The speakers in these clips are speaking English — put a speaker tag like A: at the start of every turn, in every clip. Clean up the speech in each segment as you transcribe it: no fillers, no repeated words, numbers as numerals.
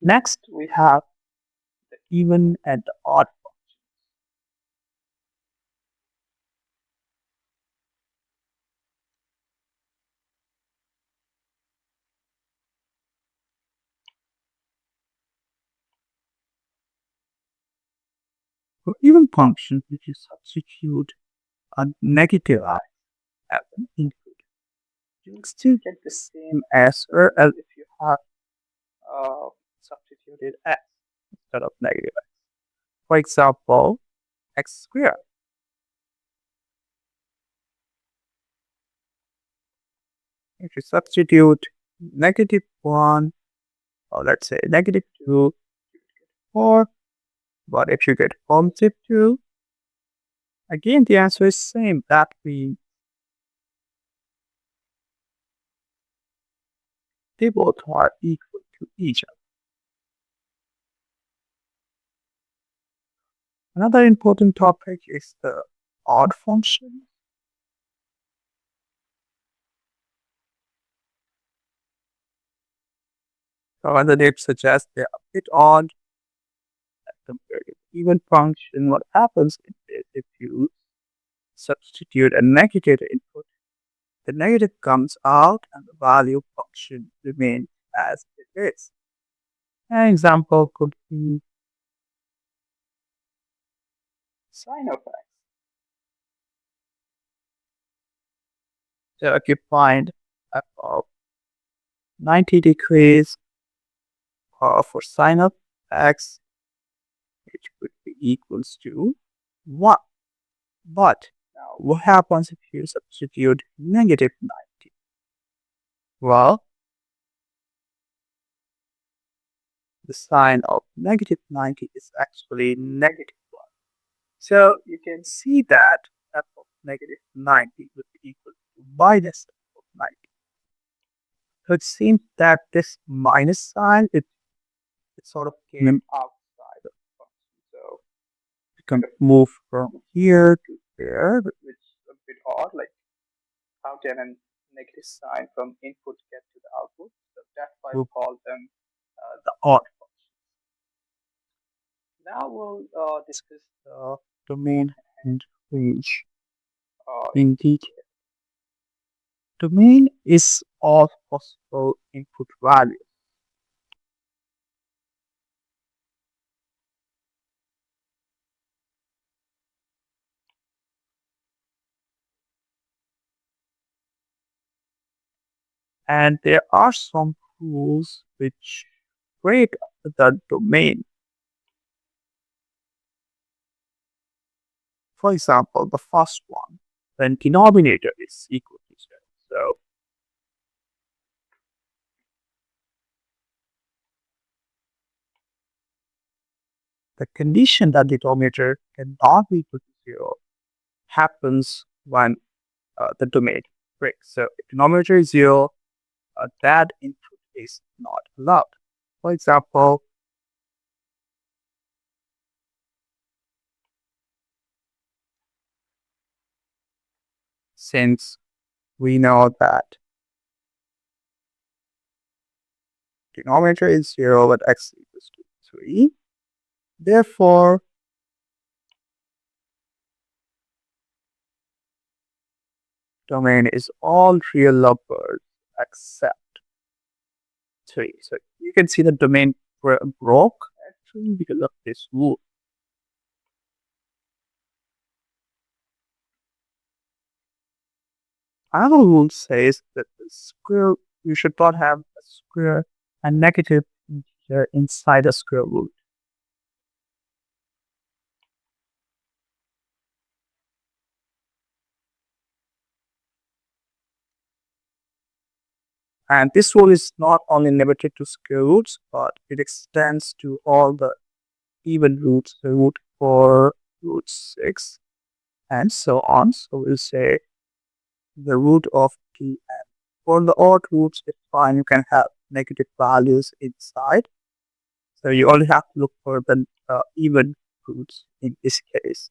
A: Next, we have the even and the odd functions. For even functions, if you substitute a negative I as an input, you'll still get the same answer as if you have substituted x instead of negative x. For example, x squared. If you substitute -1, or let's say -2, 4, but if you get +2, again the answer is same. That means they both are equal to each other. Another important topic is the odd function. So as the name suggests, they're a bit odd as compared to the even function. What happens is if you substitute a negative input, the negative comes out and the value function remains as it is. An example could be sine of x. So if you find f of 90 degrees for sine of x, which would be equals to 1. But now what happens if you substitute -90? Well, the sign of -90 is actually -1. So you can see that f of -90 would be equal to minus f of 90. So it seems that this minus sign, it sort of came outside of the function. So you can move from here to there, which is a bit odd. Like, how can a negative sign from input get to the output? So that's why we call them the odd functions. Now we'll discuss the domain and range in detail. Domain is all possible input values. And there are some rules which break the domain. For example, the first one, when denominator is equal to 0. So the condition that the denominator cannot be equal to 0 happens when the domain breaks. So if denominator is 0, that input is not allowed. For example, since we know that denominator is 0 but x equals to 3, therefore domain is all real numbers except 3. So you can see the domain broke actually because of this rule. Another rule says that the square, you should not have a square and negative integer inside a square root. And this rule is not only limited to square roots, but it extends to all the even roots, the root 4, root 6, and so on. So we'll say the root of t. And for the odd roots, it's fine. You can have negative values inside. So you only have to look for the even roots in this case.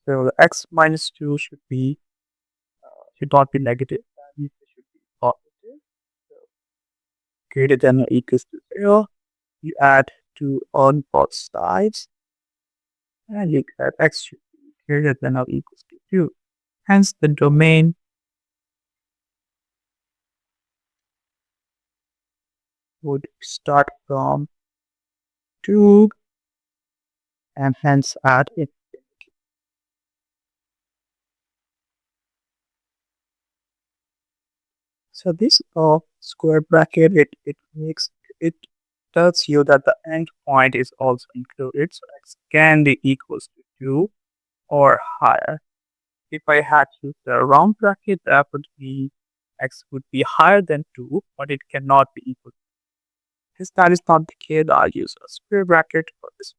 A: So the x minus 2 should be should not be negative values, they should be positive. So greater than or equals to 0, you add 2 on both sides, and you get x should be greater than or equals to 2. Hence, the domain would start from 2 and hence add it. So this square bracket, it tells you that the endpoint is also included. So x can be equals to 2 or higher. If I had used the round bracket, that would be x would be higher than 2, but it cannot be equal. Since that is not the case, I'll use a square bracket for this.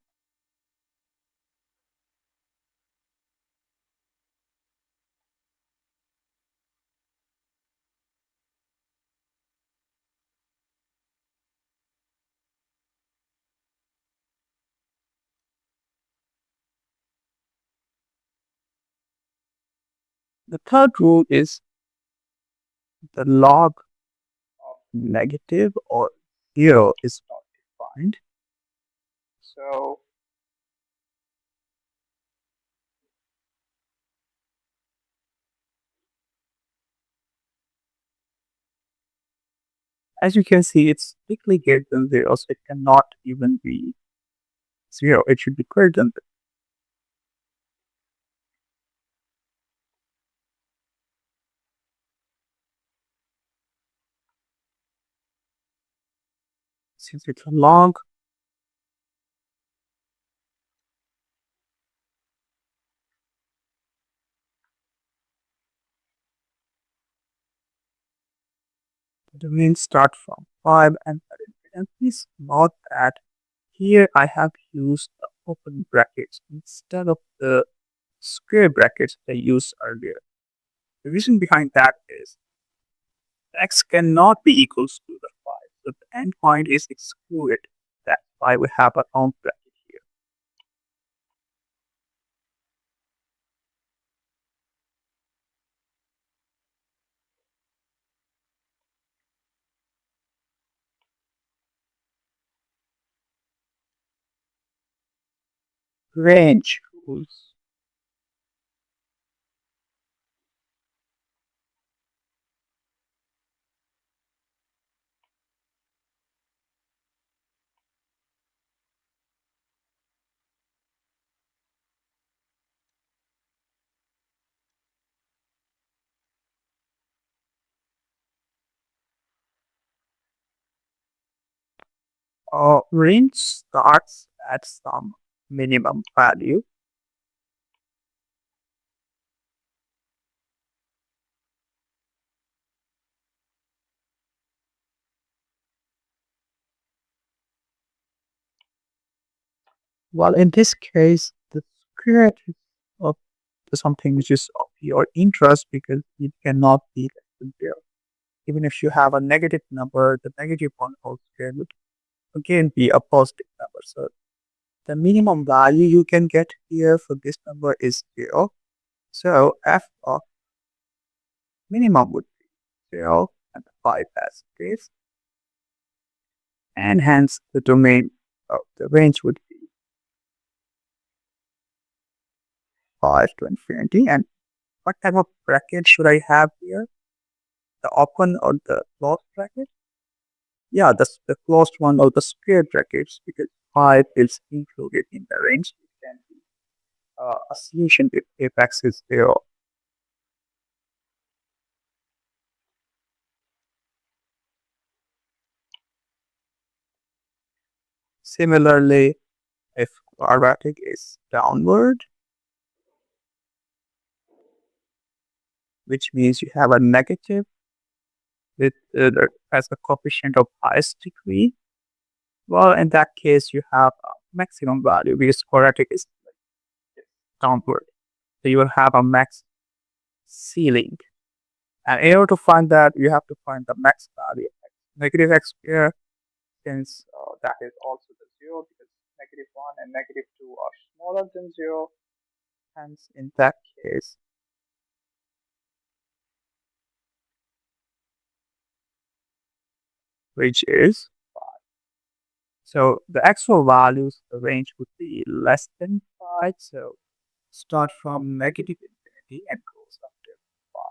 A: The third rule is the log of negative or 0 is not defined. So as you can see, it's strictly greater than 0, so it cannot even be 0. It should be greater than 0. Since it's a log, the domain start from 5 and please note that here I have used the open brackets instead of the square brackets I used earlier. The reason behind that is x cannot be equals to the 5. So the endpoint is excluded. That's why we have a round bracket here. Range rules. Range starts at some minimum value. Well, in this case, the square root of something which is of your interest because it cannot be less than 0. Even if you have a negative number, the negative one whole square would again be a positive number. So the minimum value you can get here for this number is 0. So f of minimum would be 0 and 5 as this. And hence the domain of the range would be 5 to infinity. And what type of bracket should I have here? The open or the closed bracket? Yeah, the closed one or the square brackets because 5 is included in the range. It can be association with apex is 0. Similarly, if quadratic is downward, which means you have a negative with as a coefficient of highest degree, well, in that case, you have a maximum value because quadratic is downward. So you will have a max ceiling. And in order to find that, you have to find the max value. Negative x square, since that is also the 0 because negative 1 and negative 2 are smaller than 0. Hence, in that case, which is 5. So the actual values, the range would be less than 5. So start from negative infinity and goes up to 5.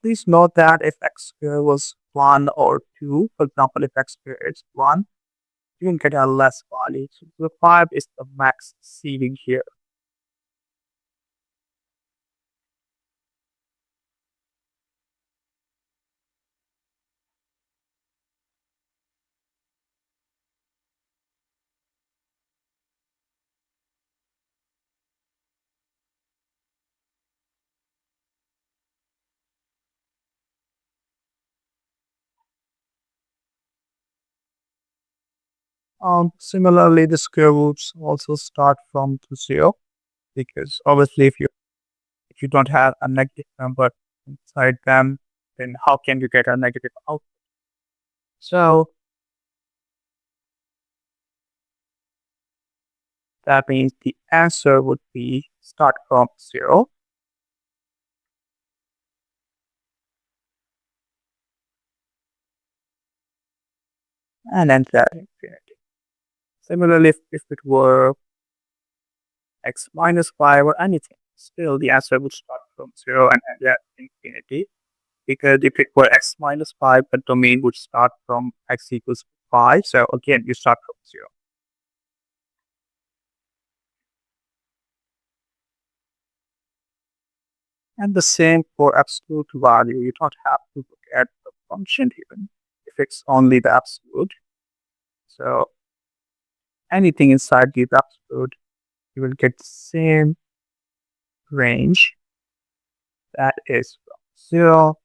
A: Please note that if x squared was 1 or 2, for example, if x squared is 1, you can get a less value. So the 5 is the max ceiling here. Similarly, the square roots also start from 0 because obviously if you don't have a negative number inside them, then how can you get a negative output? So that means the answer would be start from 0 and enter at infinity. Similarly, if it were x minus 5 or anything, still the answer would start from 0 and end at infinity. Because if it were x minus 5, the domain would start from x equals 5. So again, you start from 0. And the same for absolute value. You don't have to look at the function even if it's only the absolute. So anything inside the absolute, you will get the same range that is from 0